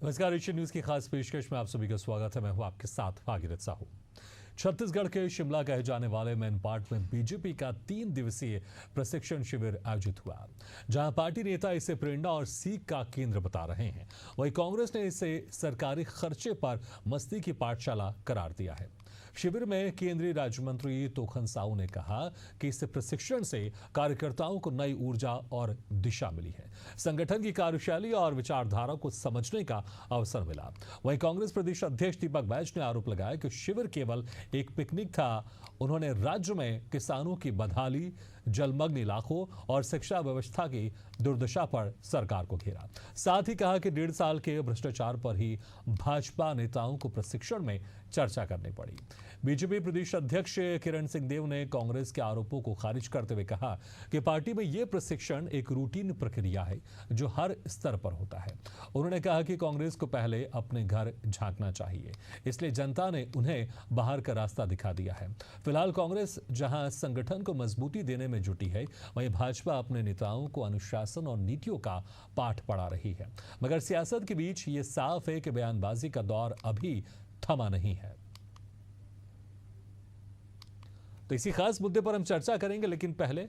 नमस्कार, Asian news की खास पेशकश में आप सभी का स्वागत है। मैं हूं आपके साथ भागीरथ साहू। छत्तीसगढ़ के शिमला कहे जाने वाले मैनपाट में बीजेपी का 3 दिवसीय प्रशिक्षण शिविर आयोजित हुआ, जहां पार्टी नेता इसे प्रेरणा और सीख का केंद्र बता रहे हैं। वहीं कांग्रेस ने इसे सरकारी खर्चे पर मस्ती की पाठशाला करार दिया है। शिविर में केंद्रीय राज्य मंत्री तोखन साहू ने कहा कि इस प्रशिक्षण से कार्यकर्ताओं को नई ऊर्जा और दिशा मिली है, संगठन की कार्यशैली और विचारधारा को समझने का अवसर मिला। वहीं कांग्रेस प्रदेश अध्यक्ष दीपक बैज ने आरोप लगाया कि शिविर केवल एक पिकनिक था। उन्होंने राज्य में किसानों की बदहाली, जलमग्न इलाकों और शिक्षा व्यवस्था की दुर्दशा पर सरकार को घेरा। साथ ही कहा कि 1.5 साल के भ्रष्टाचार पर ही भाजपा नेताओं को प्रशिक्षण में चर्चा करनी पड़ी। बीजेपी प्रदेश अध्यक्ष किरण सिंहदेव ने कांग्रेस के आरोपों को खारिज करते हुए कहा कि पार्टी में यह प्रशिक्षण एक रूटीन प्रक्रिया है जो हर स्तर पर होता है। उन्होंने कहा कि कांग्रेस को पहले अपने घर झांकना चाहिए, इसलिए जनता ने उन्हें बाहर का रास्ता दिखा दिया है। फिलहाल कांग्रेस जहां संगठन को मजबूती देने में जुटी है, वहीं भाजपा अपने नेताओं को अनुशासन और नीतियों का पाठ पढ़ा रही है। मगर सियासत के बीच ये साफ है कि बयानबाजी का दौर अभी थमा नहीं है। तो इसी खास मुद्दे पर हम चर्चा करेंगे, लेकिन पहले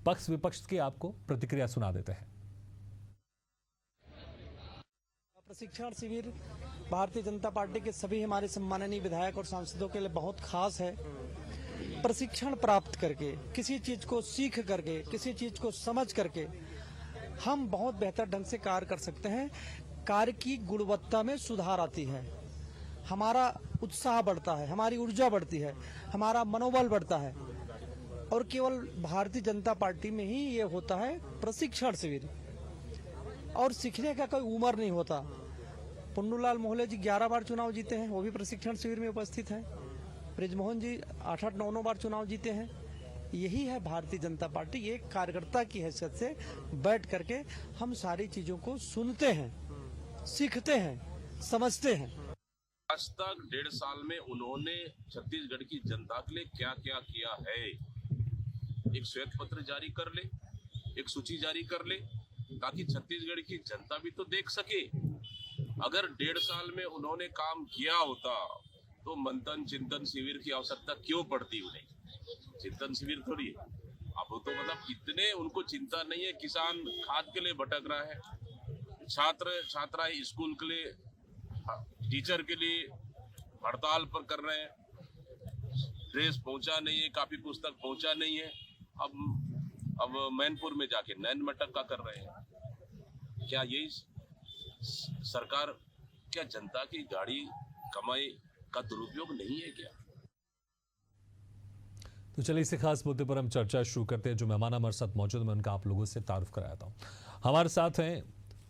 पक्ष विपक्ष की आपको प्रतिक्रिया सुना देते हैं। प्रशिक्षण शिविर भारतीय जनता पार्टी के सभी हमारे सम्माननीय विधायक और सांसदों के लिए बहुत खास है। प्रशिक्षण प्राप्त करके, किसी चीज को सीख करके, किसी चीज को समझ करके हम बहुत बेहतर ढंग से कार्य कर सकते हैं। कार्य की गुणवत्ता में सुधार आती है, हमारा उत्साह बढ़ता है, हमारी ऊर्जा बढ़ती है, हमारा मनोबल बढ़ता है। और केवल भारतीय जनता पार्टी में ही ये होता है प्रशिक्षण शिविर, और सीखने का कोई उम्र नहीं होता। पुन्नूलाल मोहल्ले जी 11 बार चुनाव जीते हैं, वो भी प्रशिक्षण शिविर में उपस्थित हैं। ब्रिजमोहन जी 8-8, 9-9 बार चुनाव जीते हैं। यही है भारतीय जनता पार्टी। ये कार्यकर्ता की हैसियत से बैठ करके हम सारी चीजों को सुनते हैं, सीखते हैं, समझते हैं। आज तक 1.5 साल में उन्होंने छत्तीसगढ़ की जनता के लिए क्या क्या किया है, एक श्वेत पत्र जारी कर ले, एक सूची जारी कर ले, ताकि छत्तीसगढ़ की जनता भी तो देख सके। अगर 1.5 साल में उन्होंने काम किया होता तो मंथन चिंतन शिविर की आवश्यकता क्यों पड़ती उन्हें? चिंतन शिविर थोड़ी है। अब तो मतलब इतने उनको चिंता नहीं है। किसान खाद के लिए भटक रहा है, छात्रा स्कूल के लिए, टीचर के लिए हड़ताल पर कर रहे हैं, ड्रेस पहुंचा नहीं है, कापी पुस्तक पहुंचा नहीं है। अब मैनपुर में जाके नैन मटक्का कर रहे हैं। क्या यही सरकार, क्या जनता की गाड़ी कमाई का दुरुपयोग नहीं है क्या? तो चलिए इसी खास मुद्दे पर हम चर्चा शुरू करते हैं। जो मेहमान हमारे साथ मौजूद है, मैं उनका आप लोगों से तारुफ कराता हूं। हमारे साथ हैं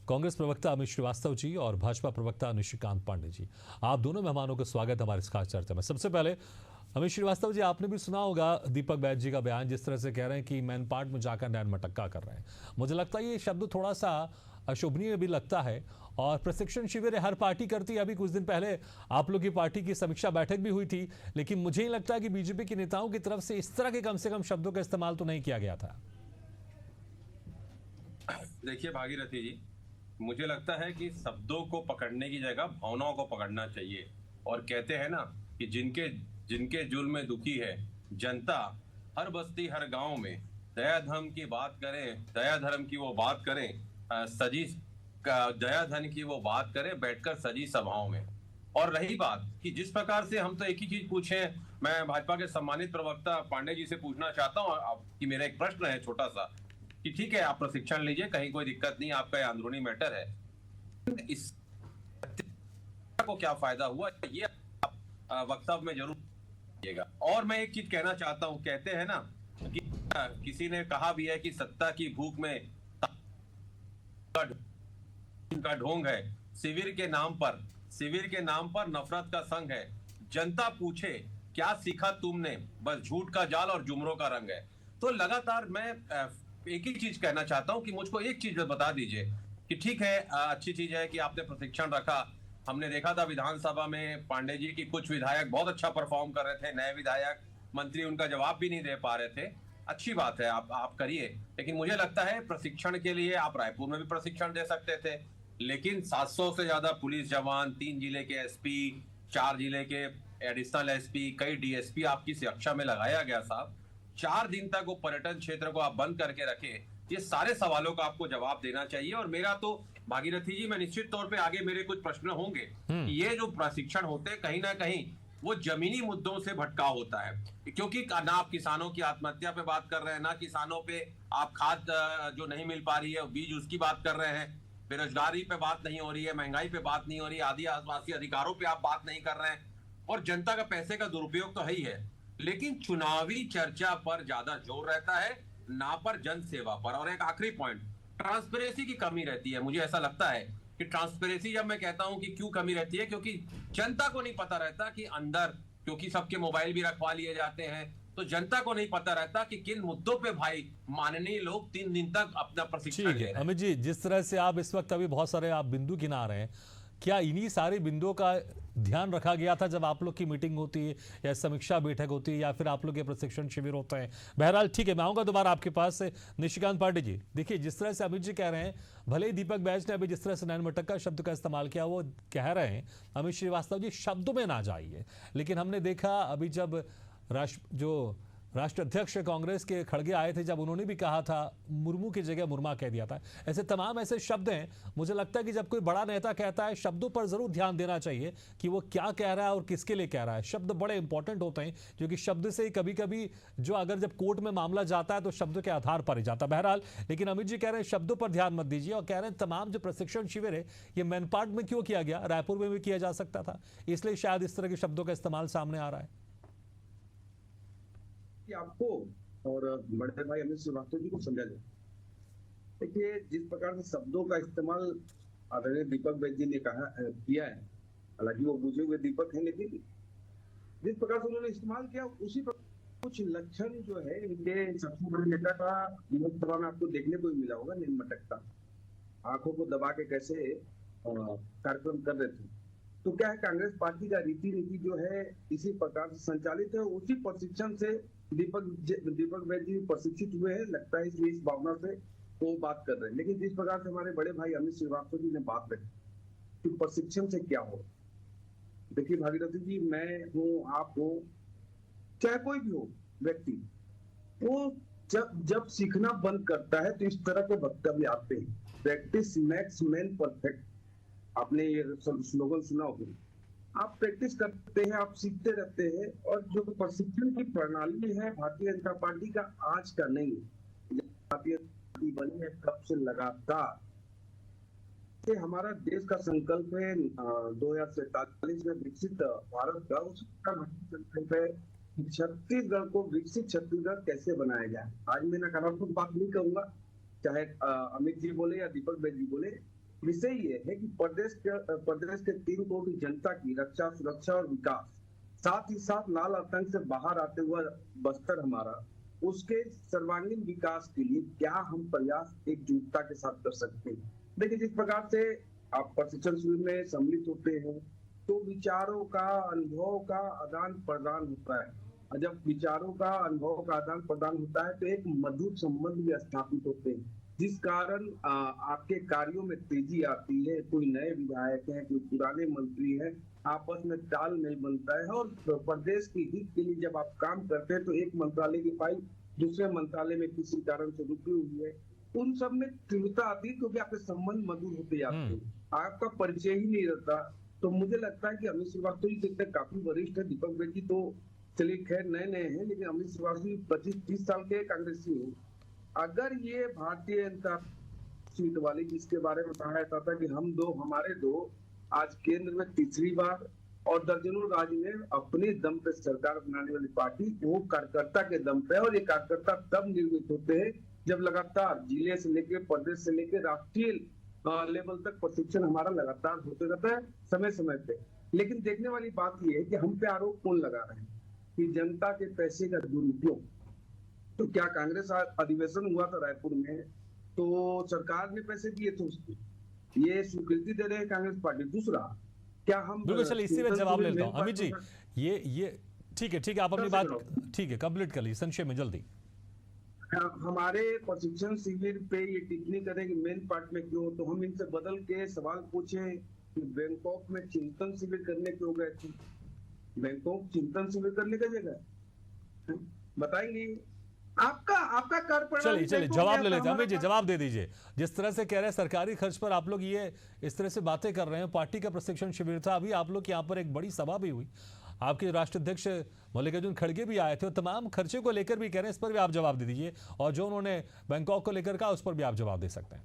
कांग्रेस प्रवक्ता अमित श्रीवास्तव जी और भाजपा प्रवक्ता निशिकांत पांडे जी। आप दोनों मेहमानों का स्वागत हमारे इस खास चर्चा में। सबसे पहले अमित श्रीवास्तव जी, आपने भी सुना होगा दीपक बैज जी का बयान, जिस तरह से कह रहे हैं कि मैनपाट में जाकर नैन मटक्का कर रहे हैं। मुझे लगता है ये शब्द थोड़ा सा अशोभनीय भी लगता है। और प्रशिक्षण शिविर हर पार्टी करती है। अभी कुछ दिन पहले आप लोग की पार्टी की समीक्षा बैठक भी हुई थी, लेकिन मुझे ही लगता है कि बीजेपी के नेताओं की तरफ से इस तरह के कम से कम शब्दों का इस्तेमाल तो नहीं किया गया था। देखिए भागीरथी जी, मुझे लगता है कि शब्दों को पकड़ने की जगह भावनाओं को पकड़ना चाहिए। और कहते हैं ना कि जिनके जुल्म में दुखी है जनता, हर बस्ती हर गांव में दया धर्म की बात करें, दया धर्म की वो बात करें, दया धन की वो बात करें बैठकर सजी सभाओं में। और रही बात कि जिस प्रकार से हम तो एक ही चीज पूछें, मैं भाजपा के सम्मानित प्रवक्ता पांडे जी से पूछना चाहता हूं कि मेरा एक प्रश्न है छोटा सा, कि ठीक है आप प्रशिक्षण लीजिए, कहीं कोई दिक्कत नहीं, आपका अंदरूनी मैटर है, इस को क्या फायदा हुआ, ये आप वक्तव्य में जरूर कीजिएगा। और मैं एक चीज कहना चाहता हूं, कहते हैं ना कि किसी ने कहा भी है कि सत्ता की भूख में का ढोंग है, शिविर के नाम पर नफरत का संग है। जनता पूछे क्या सीखा तुमने, बस झूठ का जाल और जुमरों का रंग है। तो लगातार मैं एक ही चीज कहना चाहता हूं कि मुझको एक चीज बता दीजिए कि ठीक है, अच्छी चीज है कि आपने प्रशिक्षण रखा। हमने देखा था विधानसभा में पांडे जी की कुछ विधायक बहुत अच्छा परफॉर्म कर रहे थे, नए विधायक मंत्री उनका जवाब भी नहीं दे पा रहे थे। अच्छी बात है, आप करिए, लेकिन मुझे लगता है प्रशिक्षण के लिए आप रायपुर में भी प्रशिक्षण दे सकते थे, लेकिन 700 से ज्यादा पुलिस जवान, 3 जिले के एसपी, 4 जिले के एडिशनल एसपी, कई डीएसपी आपकी सुरक्षा में लगाया गया साहब। 4 दिन तक वो पर्यटन क्षेत्र को आप बंद करके रखे, ये सारे सवालों का आपको जवाब देना चाहिए। और मेरा तो भागीरथी जी, मैं निश्चित तौर पे आगे मेरे कुछ प्रश्न होंगे कि ये जो प्रशिक्षण होते हैं कहीं ना कहीं वो जमीनी मुद्दों से भटकाव होता है, क्योंकि ना आप किसानों की आत्महत्या पे बात कर रहे हैं, ना किसानों पे आप खाद जो नहीं मिल पा रही है बीज उसकी बात कर रहे हैं, बेरोजगारी पे बात नहीं हो रही है, महंगाई पे बात नहीं हो रही है, आदिवासी अधिकारों पे आप बात नहीं कर रहे हैं, और जनता का पैसे का दुरुपयोग तो है ही है, लेकिन चुनावी चर्चा पर ज्यादा जोर रहता है, ना पर जन सेवा पर। और एक आखिरी पॉइंट, ट्रांसपेरेंसी की कमी रहती है। मुझे ऐसा लगता है कि ट्रांसपेरेंसी, जब मैं कहता हूं कि क्यों कमी रहती है, क्योंकि जनता को नहीं पता रहता कि अंदर, क्योंकि सबके मोबाइल भी रखवा लिए जाते हैं, तो जनता को नहीं पता रहता कि किन मुद्दों पे भाई माननीय लोग 3 दिन तक अपना प्रशिक्षण ले रहे हैं। अमित जी, जिस तरह से आप इस वक्त अभी बहुत सारे आप बिंदु गिना रहे हैं, क्या इन्हीं सारे बिंदुओं का ध्यान रखा गया था जब आप लोग की मीटिंग होती है या समीक्षा बैठक होती है या फिर आप लोग के प्रशिक्षण शिविर होते हैं? बहरहाल ठीक है, मैं आऊंगा दोबारा आपके पास से। निशिकांत पांडे जी, देखिए जिस तरह से अमित जी कह रहे हैं, भले ही दीपक बैज ने अभी जिस तरह से नैन मटक्का शब्द का इस्तेमाल किया, वो कह रहे हैं अमित श्रीवास्तव जी शब्दों में ना जाइए, लेकिन हमने देखा अभी जब राष्ट्र अध्यक्ष कांग्रेस के खड़गे आए थे, जब उन्होंने भी कहा था मुर्मू की जगह मुर्मा कह दिया था। ऐसे तमाम ऐसे शब्द हैं। मुझे लगता है कि जब कोई बड़ा नेता कहता है, शब्दों पर जरूर ध्यान देना चाहिए कि वो क्या कह रहा है और किसके लिए कह रहा है। शब्द बड़े इंपॉर्टेंट होते हैं, क्योंकि शब्द से ही कभी कभी जो अगर जब कोर्ट में मामला जाता है तो शब्द के आधार पर ही जाता है। बहरहाल, लेकिन अमित जी कह रहे हैं शब्दों पर ध्यान मत दीजिए, और कह रहे हैं तमाम जो प्रशिक्षण शिविर है ये मैनपाट में क्यों किया गया, रायपुर में भी किया जा सकता था, इसलिए शायद इस तरह के शब्दों का इस्तेमाल सामने आ रहा है। कि आपको और बड़े भाई अमित श्रीवास्तव जी को समझा जाए। देखिए, जिस प्रकार से शब्दों का इस्तेमाल आदरणीय दीपक बैज जी ने किया है, हालांकि वो बुझे हुए दीपक हैं, लेकिन जिस प्रकार से उन्होंने इस्तेमाल किया उसी पर कुछ लक्षण जो है इनके सबसे बड़े नेता का लोकसभा में आपको देखने को मिला होगा। नील मटकता, आंखों को दबा के कैसे कार्यक्रम कर रहे थे। तो क्या है, कांग्रेस पार्टी का रीति जो है इसी प्रकार से संचालित है। उसी प्रशिक्षण से दीपक बैज जी प्रशिक्षित हुए हैं, लगता है इसलिए इस भावना से वो बात कर रहे हैं। लेकिन जिस प्रकार से हमारे बड़े भाई अमित श्रीवास्तव जी ने बात रखी कि प्रशिक्षण से क्या हो, देखिए भागीरथी जी, मैं हूँ, आप हो, चाहे कोई भी हो व्यक्ति, वो जब सीखना बंद करता है तो इस तरह के वक्तव्य आते हैं। प्रैक्टिस मेक्स मैन परफेक्ट, आपने ये स्लोगन सुना होगा। आप प्रैक्टिस करते हैं, आप सीखते रहते हैं, और जो प्रशिक्षण की प्रणाली है भारतीय जनता पार्टी का आज का नहीं है, भारतीय पार्टी बनी है कब से लगातार। हमारा देश का संकल्प है 2047 में विकसित भारत का, उसका संकल्प है छत्तीसगढ़ को विकसित छत्तीसगढ़ कैसे बनाया जाए। आज मैं नकारात्मक बात नहीं कहूंगा, चाहे अमित जी बोले या दीपक बैज जी बोले। विषय ये है कि प्रदेश के 3 करोड़ की जनता की रक्षा, सुरक्षा और विकास, साथ ही साथ लाल आतंक से बाहर आते हुआ बस्तर हमारा, उसके सर्वांगीण विकास के लिए क्या हम प्रयास एकजुटता के साथ कर सकते हैं। देखिए, जिस प्रकार से आप प्रशिक्षण शिविर में सम्मिलित होते हैं तो विचारों का, अनुभव का आदान प्रदान होता है, और जब विचारों का, अनुभव का आदान प्रदान होता है तो एक मधुर संबंध भी स्थापित होते हैं, जिस कारण आपके कार्यों में तेजी आती है। कोई नए विधायक हैं, कोई पुराने मंत्री हैं, आपस में ताल नहीं बनता है, और प्रदेश के हित के लिए जब आप काम करते हैं तो एक मंत्रालय की फाइल दूसरे मंत्रालय में किसी कारण से रुकी हुई है, उन सब में तीव्रता आती है, क्योंकि आपके संबंध मधुर होते जाते हैं, आपका परिचय ही नहीं रहता। तो मुझे लगता है कि अमित श्रीवास्तव जी काफी वरिष्ठ है, दीपक बैज जी तो चलिए खैर नए हैं, लेकिन अमित श्रीवास्तव जी 25-30 साल के कांग्रेसी हैं। अगर ये भारतीय जनता सीट वाली, जिसके बारे में कहा जाता था कि हमारे दो आज केंद्र में तीसरी बार, और दर्जनों राज्य में अपने दम पे सरकार बनाने वाली पार्टी, वो कार्यकर्ता के दम पे, और ये कार्यकर्ता तब निर्मित होते हैं जब लगातार जिले से लेकर, प्रदेश से लेकर राष्ट्रीय लेवल तक प्रशिक्षण हमारा लगातार होते रहता है समय समय पे। लेकिन देखने वाली बात यह है कि हम पे आरोप कौन लगा रहे हैं कि जनता के पैसे का दुरुपयोग। तो क्या कांग्रेस अधिवेशन हुआ था रायपुर में, तो सरकार ने पैसे दिए थे उसको, ये स्वीकृति दे रहे हैं कांग्रेस पार्टी। दूसरा, क्या हम बिल्कुल, चलिए इसी में जवाब लेता हूं अमित जी। ये ठीक है, आप अपनी बात ठीक है कंप्लीट कर लीजिए संक्षेप में जल्दी। हमारे प्रशिक्षण शिविर पे ये टिप्पणी करें कि मेन पार्ट में क्यों, तो हम इनसे बदल के सवाल पूछे कि बैंकॉक में चिंतन शिविर करने क्यों गए थे। बैंकॉक चिंतन शिविर करने का जगह है? बताएंगे आपका आपका कार्य चलिए चलिए जवाब ले लेते हैं। अमित जी जवाब दे दीजिए। जिस तरह से कह रहे हैं सरकारी खर्च पर आप लोग ये इस तरह से बातें कर रहे हैं, पार्टी का प्रशिक्षण शिविर था, अभी आप लोग यहाँ पर एक बड़ी सभा भी हुई, आपके राष्ट्रीय अध्यक्ष मल्लिकार्जुन खड़गे भी आए थे और तमाम खर्चे को लेकर भी कह रहे हैं, इस पर भी आप जवाब दे दीजिए, और जो उन्होंने बैंकॉक को लेकर कहा उस पर भी आप जवाब दे सकते हैं।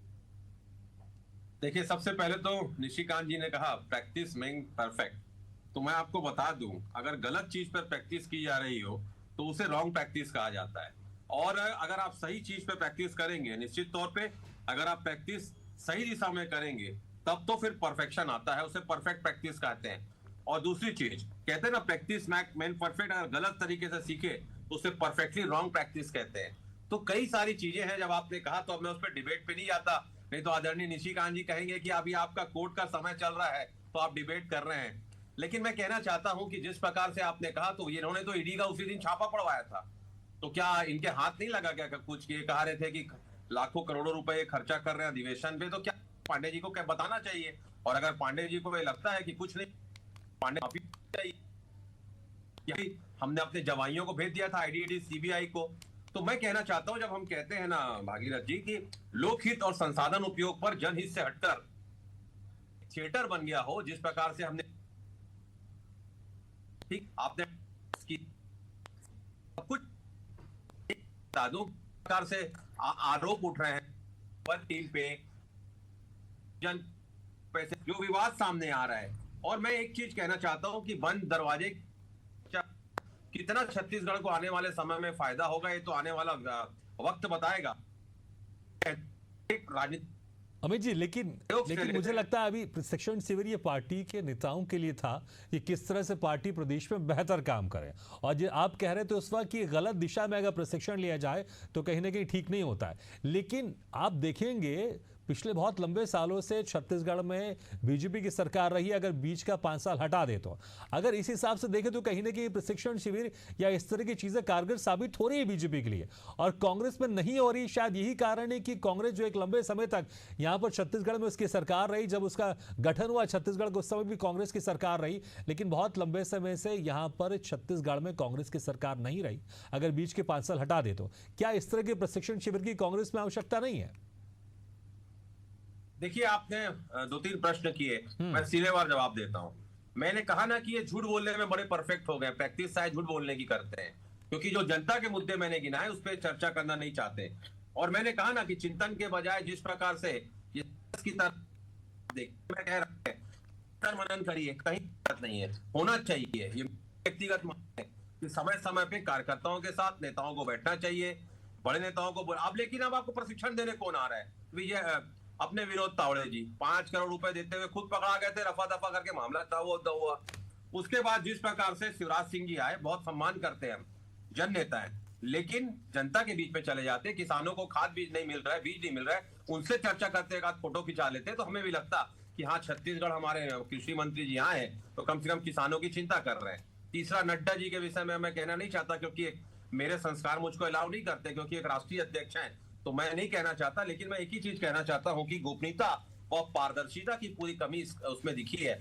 देखिए, सबसे पहले तो निशिकांत जी ने कहा प्रैक्टिस मेक परफेक्ट, तो मैं आपको बता दूं, अगर गलत चीज पर प्रैक्टिस की जा रही हो तो उसे रॉन्ग प्रैक्टिस कहा जाता है, और अगर आप सही चीज पर प्रैक्टिस करेंगे, निश्चित तौर पे अगर आप प्रैक्टिस सही दिशा में करेंगे तब तो फिर परफेक्शन आता है, उसे परफेक्ट प्रैक्टिस कहते हैं। और दूसरी चीज कहते हैं ना, प्रैक्टिस मेक परफेक्ट, अगर गलत तरीके से सीखे तो उसे परफेक्टली रॉन्ग प्रैक्टिस कहते हैं। तो कई सारी चीजें हैं, जब आपने कहा तो अब मैं उस पर डिबेट पे नहीं जाता, नहीं तो आदरणीय निशिकांत जी कहेंगे कि अभी आपका कोर्ट का समय चल रहा है तो आप डिबेट कर रहे हैं। लेकिन मैं कहना चाहता हूं कि जिस प्रकार से आपने कहा, तो इन्होंने तो ईडी का उसी दिन छापा पड़वाया था, तो क्या इनके हाथ नहीं लगा क्या कुछ? ये कह रहे थे कि लाखों करोड़ों रुपए खर्चा कर रहे हैं अधिवेशन पे, तो क्या पांडे जी को क्या बताना चाहिए? और अगर पांडे जी को लगता है कि कुछ नहीं, पांडे माफी चाहिए। हमने अपने जवाइयों को भेज दिया था आईडी सीबीआई को। तो मैं कहना चाहता हूं, जब हम कहते हैं ना भागीरथ जी कि लोकहित और संसाधन उपयोग पर जनहित से हटकर थिएटर बन गया हो, जिस प्रकार से हमने, ठीक आपने कुछ प्रकार से आरोप उठ रहे हैं पर टीम पे, जन पैसे, जो विवाद सामने आ रहा है। और मैं एक चीज कहना चाहता हूं कि बंद दरवाजे कितना छत्तीसगढ़ को आने वाले समय में फायदा होगा, ये तो आने वाला वक्त बताएगा। राजनीति अमित जी, लेकिन मुझे लगता है अभी प्रशिक्षण शिविर ये पार्टी के नेताओं के लिए था कि किस तरह से पार्टी प्रदेश में बेहतर काम करे, और जो आप कह रहे थे उस वक्त कि गलत दिशा में अगर प्रशिक्षण लिया जाए तो कहीं ना कहीं ठीक नहीं होता है। लेकिन आप देखेंगे पिछले बहुत लंबे सालों से छत्तीसगढ़ में बीजेपी की सरकार रही, अगर बीच का 5 साल हटा दे तो अगर इस हिसाब से देखें तो कहीं ना कहीं प्रशिक्षण शिविर या इस तरह की चीजें कारगर साबित हो रही है बीजेपी के लिए, और कांग्रेस में नहीं हो रही। शायद यही कारण है कि कांग्रेस जो एक लंबे समय तक यहां पर छत्तीसगढ़ में उसकी सरकार रही, जब उसका गठन हुआ छत्तीसगढ़ को उस समय भी कांग्रेस की सरकार रही, लेकिन बहुत लंबे समय से यहां पर छत्तीसगढ़ में कांग्रेस की सरकार नहीं रही। अगर बीच के 5 साल हटा दे तो क्या इस तरह के प्रशिक्षण शिविर की कांग्रेस में आवश्यकता नहीं है? देखिए, आपने 2-3 प्रश्न किए, मैं सीधेवार जवाब देता हूं। मैंने कहा ना कि ये झूठ बोलने में बड़े परफेक्ट हो गए, प्रैक्टिस शायद झूठ बोलने की करते हैं, क्योंकि जो जनता के मुद्दे मैंने गिनाए उस पर चर्चा करना नहीं चाहते। और मैंने कहा ना कि चिंतन के बजाय जिस प्रकार से ये की तरह मैं कह रहा है, मनन करिए, कहीं बात नहीं है, होना चाहिए। ये व्यक्तिगत है कि समय समय पे कार्यकर्ताओं के साथ नेताओं को बैठना चाहिए, बड़े नेताओं को अब। लेकिन अब आपको प्रशिक्षण देने कौन आ रहा है? विजय अपने विनोद तावड़े जी 5 करोड़ रुपए देते हुए खुद पकड़ा गए थे, रफा दफा करके मामला था वो हुआ। उसके बाद जिस प्रकार से शिवराज सिंह जी आए, बहुत सम्मान करते हैं हम, जन नेता है, लेकिन जनता के बीच में चले जाते, किसानों को खाद बीज नहीं मिल रहा है, बीज नहीं मिल रहा है, उनसे चर्चा करते एक आध फोटो खिंचा लेते, तो हमें भी लगता कि हाँ, छत्तीसगढ़ हमारे कृषि मंत्री जी आए हैं तो कम से कम किसानों की चिंता कर रहे हैं। तीसरा, नड्डा जी के विषय में मैं कहना नहीं चाहता, क्योंकि मेरे संस्कार मुझको अलाउ नहीं करते, क्योंकि एक राष्ट्रीय अध्यक्ष हैं, तो मैं नहीं कहना चाहता। लेकिन मैं एक ही चीज कहना चाहता हूं कि गोपनीयता और पारदर्शिता की पूरी कमी उसमें दिखी है।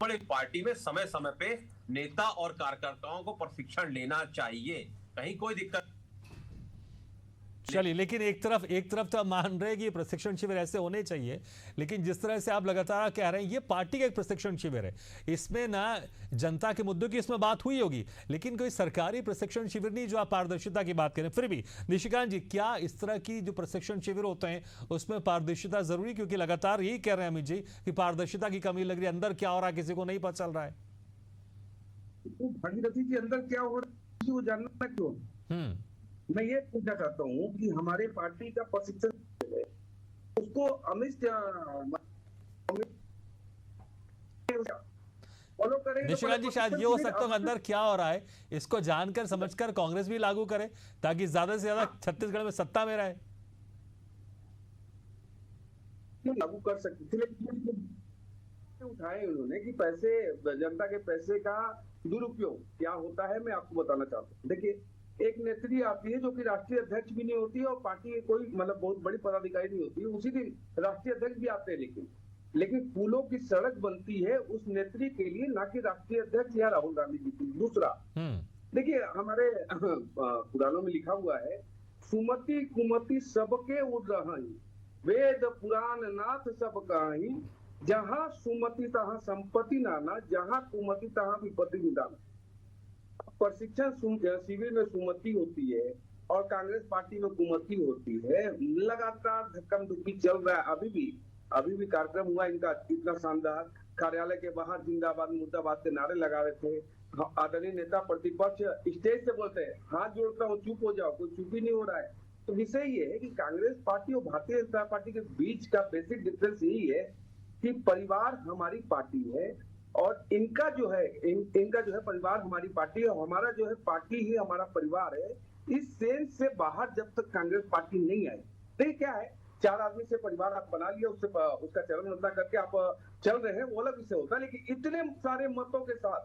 बड़ी पार्टी में समय समय पे नेता और कार्यकर्ताओं को प्रशिक्षण लेना चाहिए, कहीं कोई दिक्कत। चलिए, लेकिन एक तरफ तो आप मान रहे हैं कि प्रशिक्षण शिविर ऐसे होने चाहिए, लेकिन जिस तरह से आप लगातार कह रहे हैं ये पार्टी का एक प्रशिक्षण शिविर है, इसमें ना जनता के मुद्दों की इसमें बात हुई होगी, लेकिन कोई सरकारी प्रशिक्षण शिविर नहीं जो आप पारदर्शिता की बात करें। फिर भी निशिकांत जी, क्या इस तरह की जो प्रशिक्षण शिविर होते हैं उसमें पारदर्शिता जरूरी? क्योंकि लगातार यही कह रहे हैं अमित जी कि पारदर्शिता की कमी लग रही है, अंदर क्या हो रहा है किसी को नहीं पता चल रहा है। भागीरथी जी, अंदर क्या हो रहा है वो जानना क्यों? मैं ये पूछना चाहता हूँ कि हमारे पार्टी का प्रशिक्षण उसको अमित फॉलो करें। निशिकांत जी, शायद ये हो सकता है अंदर क्या हो रहा है इसको जानकर समझकर कांग्रेस भी लागू करे, ताकि ज्यादा से ज्यादा छत्तीसगढ़ में सत्ता में रहे। लागू कर सकते बातें उठाए उन्होंने कि पैसे, जनता के पैसे का दुरुपयोग क्या होता है, मैं आपको बताना चाहता हूँ। देखिए, एक नेत्री आती है जो कि राष्ट्रीय अध्यक्ष भी नहीं होती है और पार्टी के कोई मतलब बहुत बड़ी पदाधिकारी नहीं होती है, उसी दिन राष्ट्रीय अध्यक्ष भी आते हैं, लेकिन पुलों की सड़क बनती है उस नेत्री के लिए, ना कि राष्ट्रीय अध्यक्ष या राहुल गांधी जी की। दूसरा, देखिए हमारे पुराणों में लिखा हुआ है, सुमति कुमति सबके उड़ही, वेद पुराण नाथ सब काही, जहां सुमति तहां संपत्ति नाना, जहां कुमति तहां विपत्ति निदाना। प्रशिक्षण शिविर में सुमति होती है और कांग्रेस पार्टी में कुमति होती है। लगातार धक्कम धुक्की चल रहा है। अभी भी कार्यक्रम हुआ इनका इतना शानदार, कार्यालय के बाहर जिंदाबाद मुर्दाबाद के नारे लगा रहे थे। आदरणीय नेता प्रतिपक्ष स्टेज से बोलते हैं, हाथ जोड़ता हूँ चुप हो जाओ, कोई चुप ही नहीं हो रहा है। तो विषय ये है कि कांग्रेस पार्टी और भारतीय जनता पार्टी के बीच का बेसिक डिफरेंस यही है कि परिवार हमारी पार्टी है और इनका जो है परिवार हमारी पार्टी है, हमारा जो है पार्टी ही हमारा परिवार है। इस सेंस से बाहर जब तक कांग्रेस पार्टी नहीं आई, तो क्या है, 4 आदमी से परिवार आप बना लिया, उसका चरण वंदना करके आप चल रहे हैं, वो अलग विषय होता है। लेकिन इतने सारे मतों के साथ,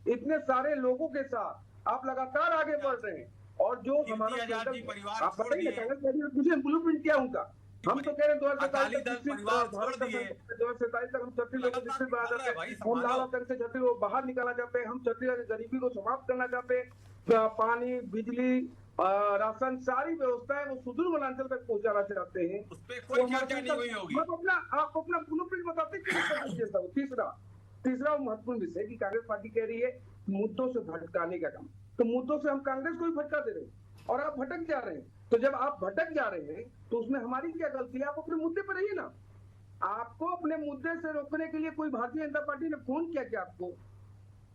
इतने सारे लोगों के साथ आप लगातार आगे बढ़ रहे हैं। और जो हमारा आप बताइए कांग्रेस पार्टी ब्लूप्रिंट क्या उनका, हम तो कह रहे हैं 2047 तक हम छत्तीसगढ़ को विकसित बना चाहते हैं, हम लाल आतंक से छत्तीसगढ़ को बाहर निकाला चाहते हैं, हम छत्तीसगढ़ की गरीबी को समाप्त करना चाहते हैं, पानी बिजली राशन सारी व्यवस्थाएं वो सुदूर वनांचल तक पहुंचाना चाहते हैं। उस पे कोई चर्चा नहीं हुई होगी। आप अपना ब्लूप्रिंट बताते हैं। तीसरा महत्वपूर्ण विषय कि कांग्रेस पार्टी कह रही है मुद्दों से भटकाने का काम, तो मुद्दों से हम कांग्रेस को ही भटका दे रहे हैं और आप भटक जा रहे हैं। तो जब आप भटक जा रहे हैं तो उसमें हमारी क्या गलती है? आप अपने मुद्दे पर रहिए ना। आपको अपने मुद्दे से रोकने के लिए कोई भारतीय जनता पार्टी ने फोन किया क्या आपको?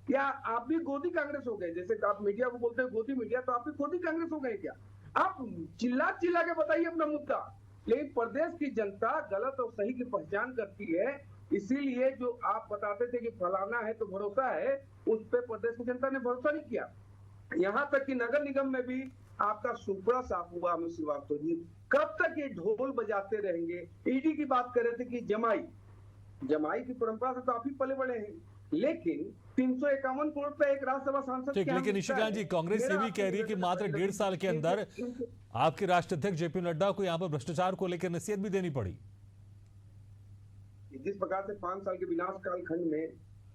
या आप भी गोदी कांग्रेस हो गए? जैसे आप मीडिया को बोलते हैं गोदी मीडिया, तो आप भी गोदी कांग्रेस हो गए क्या? आप चिल्ला के बताइए अपना मुद्दा। लेकिन प्रदेश की जनता गलत और सही की पहचान करती है, इसीलिए जो आप बताते थे कि फलाना है तो भरोसा है, उस पर प्रदेश की जनता ने भरोसा नहीं किया। यहाँ तक कि नगर निगम में भी आपका सुपड़ा साफ हुआ। अमित श्रीवास्तव जी कब तक ये ढोल बजाते रहेंगे? ईडी की बात कर रहे थे कि जमाई की परंपरा से तो आप ही पले बड़े हैं, लेकिन 351 करोड़ पे एक राज्यसभा सांसद, ठीक, लेकिन निशिकांत जी, कांग्रेस ये भी कह रही है कि मात्र 1.5 साल के अंदर आपके राष्ट्रीय अध्यक्ष जेपी नड्डा को यहाँ पर भ्रष्टाचार को लेकर नसीहत भी देनी पड़ी। जिस प्रकार से 5 साल के विनाश काल खंड में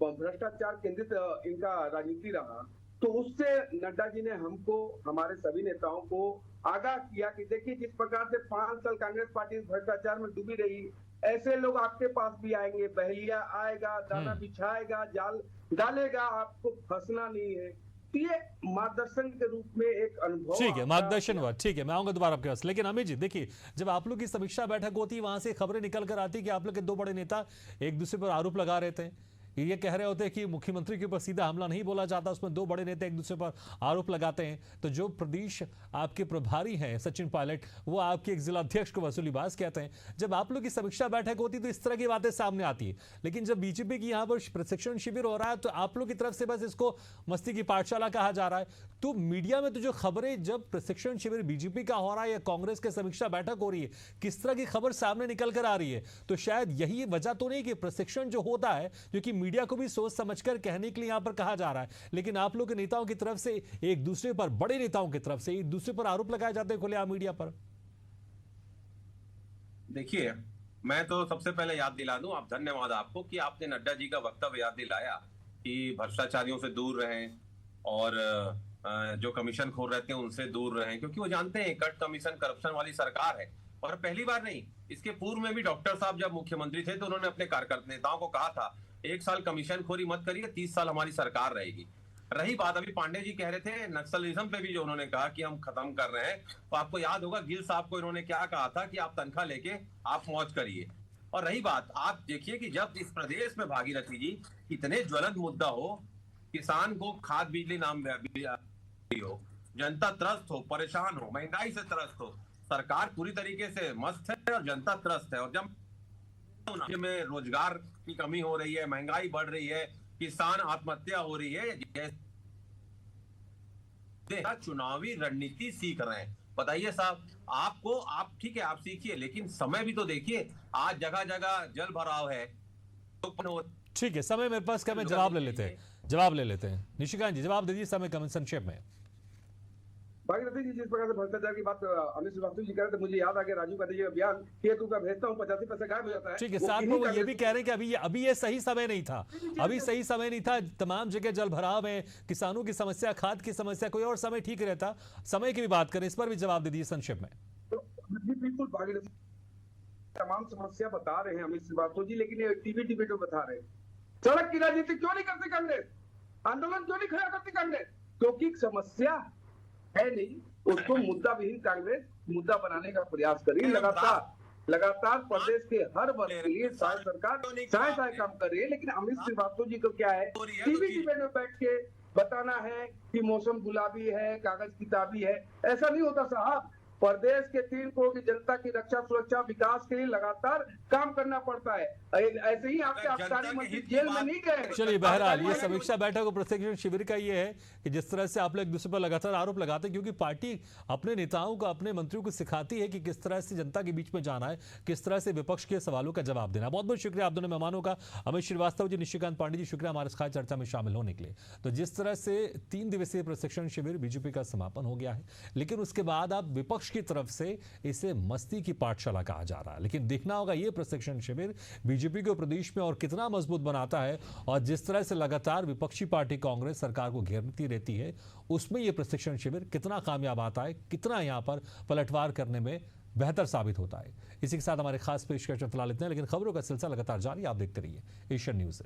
भ्रष्टाचार केंद्रित इनका राजनीति रहा, तो उससे नड्डा जी ने हमको, हमारे सभी नेताओं को आगाह किया कि देखिए जिस प्रकार से 5 साल कांग्रेस पार्टी भ्रष्टाचार में डूबी रही, ऐसे लोग आपके पास भी आएंगे, बहलिया आएगा, दाना बिछाएगा, जाल डालेगा, आपको फंसना नहीं है। तो ये मार्गदर्शन के रूप में एक अनुभव, ठीक है, मार्गदर्शन हुआ, ठीक है, मैं आऊंगा दोबारा आपके पास। लेकिन अमित जी देखिए, जब आप लोग की समीक्षा बैठक होती है, वहां से खबरें निकल कर आती कि आप लोग के 2 बड़े नेता एक दूसरे पर आरोप लगा रहे थे, ये कह रहे होते हैं कि मुख्यमंत्री के ऊपर सीधा हमला नहीं बोला जाता, उसमें 2 बड़े नेता एक दूसरे पर आरोप लगाते हैं। तो जो प्रदेश आपके प्रभारी हैं सचिन पायलट, वो आपके एक जिला अध्यक्ष को वसूलीबाज कहते हैं। जब आप लोग की समीक्षा बैठक होती है तो इस तरह की बातें सामने आती है, लेकिन जब बीजेपी की यहाँ पर प्रशिक्षण शिविर हो रहा है तो आप लोग की तरफ से बस इसको मस्ती की पाठशाला कहा जा रहा है। तो मीडिया में तो जो खबरें, जब प्रशिक्षण शिविर बीजेपी का हो रहा है या कांग्रेस के समीक्षा बैठक हो रही है, किस तरह की खबर सामने निकल कर आ रही है, तो शायद यही वजह तो नहीं कि प्रशिक्षण जो होता है, जो कि मीडिया को भी सोच समझकर कहने के लिए यहां पर कहा जा रहा है, लेकिन आप लोग के नेताओं की तरफ से एक दूसरे पर, बड़े नेताओं की तरफ से एक दूसरे पर आरोप लगाए जाते हैं खुलेआम मीडिया पर। देखिए, मैं तो सबसे पहले याद दिला दूं, आप, धन्यवाद आपको कि आपने नड्डा जी का वक्तव्य याद दिलाया कि भ्रष्टाचारियों से दूर रहें और जो कमीशन खोर रहते हैं उनसे दूर रहें, क्योंकि वो जानते हैं कट कमीशन करप्शन वाली सरकार है। और पहली बार नहीं, इसके पूर्व में भी डॉक्टर साहब जब मुख्यमंत्री थे तो उन्होंने अपने कार्यकर्ता नेताओं को कहा था 1 साल कमीशन खोरी मत करिए, 30 साल हमारी सरकार रहेगी। रही बात, अभी पांडे जी कह रहे थे नक्सलिज्म पे भी जो उन्होंने कहा कि हम खत्म कर रहे हैं, तो आपको याद होगा गिल साहब को इन्होंने क्या कहा था कि आप तनख्वाह लेके आप मौज करिए। और रही बात, आप देखिए कि जब इस प्रदेश में भागीरथी जी इतने ज्वलंत मुद्दा हो, किसान को खाद बिजली नाम हो, जनता त्रस्त हो, परेशान हो, महंगाई से त्रस्त हो, सरकार पूरी तरीके से मस्त है और जनता त्रस्त है, और जब में रोजगार की कमी हो रही है, महंगाई बढ़ रही है, किसान आत्महत्या हो रही है, चुनावी रणनीति सीख रहे हैं। बताइए साहब, आपको, आप ठीक है, आप सीखिए, लेकिन समय भी तो देखिए। आज जगह जगह जल भराव है, ठीक है, समय मेरे पास कम है, जवाब ले लेते हैं निशिकांत जी, जवाब दे दीजिए, समय कम है, संक्षेप में। भागीरथी जी, जिस प्रकार से भ्रष्टाचार की बात अमित श्रीवास्तव जी कह रहे थे, मुझे याद आ गया राजीव गांधी जी का बयान, केतु का भेजता हूँ 85 पैसे गायब हो जाता है। ठीक है, साथ में वो ये भी कह रहे हैं कि अभी ये सही समय नहीं था, अभी सही समय नहीं था, तमाम जगह जल भराव है, किसानों की समस्या, खाद की समस्या, कोई और समय ठीक रहता। समय की भी बात करें, इस पर भी जवाब दे दीजिए संक्षेप में। बिल्कुल भागीरथी, तमाम समस्या बता रहे हैं अमित श्रीवास्तव जी, लेकिन ये टीवी डिबेट में बता रहे हैं। सड़क की राजनीति क्यों नहीं करती कांग्रेस, आंदोलन क्यों नहीं खड़ा करती कांग्रेस? क्योंकि समस्या है नहीं, उसको मुद्दा विहीन कांग्रेस मुद्दा बनाने का प्रयास कर रही है। लगातार प्रदेश के हर वर्ग के लिए सरकार चाहे काम कर रही है, लेकिन अमित श्रीवास्तव जी को क्या है, टीवी डिबेट में बैठ के बताना है कि मौसम गुलाबी है, कागज किताबी है। ऐसा नहीं होता साहब, प्रदेश के 3 करोड़ की जनता की रक्षा, सुरक्षा, विकास के लिए लगातार काम करना पड़ता है। ऐसे ही आपके आबकारी मंत्री जेल में नहीं गए। चलिए, बहरहाल ये समीक्षा बैठक और प्रशिक्षण शिविर का ये है कि जिस तरह से आप लोग एक दूसरे पर लगातार आरोप लगाते हैं, क्योंकि पार्टी अपने नेताओं को, अपने मंत्रियों को सिखाती है कि किस तरह से जनता के बीच में जाना है, किस तरह से विपक्ष के सवालों का जवाब देना। बहुत बहुत शुक्रिया आप दोनों मेहमानों का, अमित श्रीवास्तव जी, निशिकांत पांडे जी, शुक्रिया हमारे खास चर्चा में शामिल होने के लिए। तो जिस तरह से 3 दिवसीय प्रशिक्षण शिविर बीजेपी का समापन हो गया है, लेकिन उसके बाद अब विपक्ष की तरफ से इसे मस्ती की पाठशाला कहा जा रहा है। लेकिन देखना होगा ये प्रशिक्षण शिविर बीजेपी को प्रदेश में और कितना मजबूत बनाता है, और जिस तरह से लगातार विपक्षी पार्टी कांग्रेस सरकार को घेरती रहती है, उसमें यह प्रशिक्षण शिविर कितना कामयाब आता है, कितना यहां पर पलटवार करने में बेहतर साबित होता है। इसी के साथ हमारे खास पेशकश फिलहाल इतने, लेकिन खबरों का सिलसिला लगातार जारी, आप देखते रहिए एशियन न्यूज़।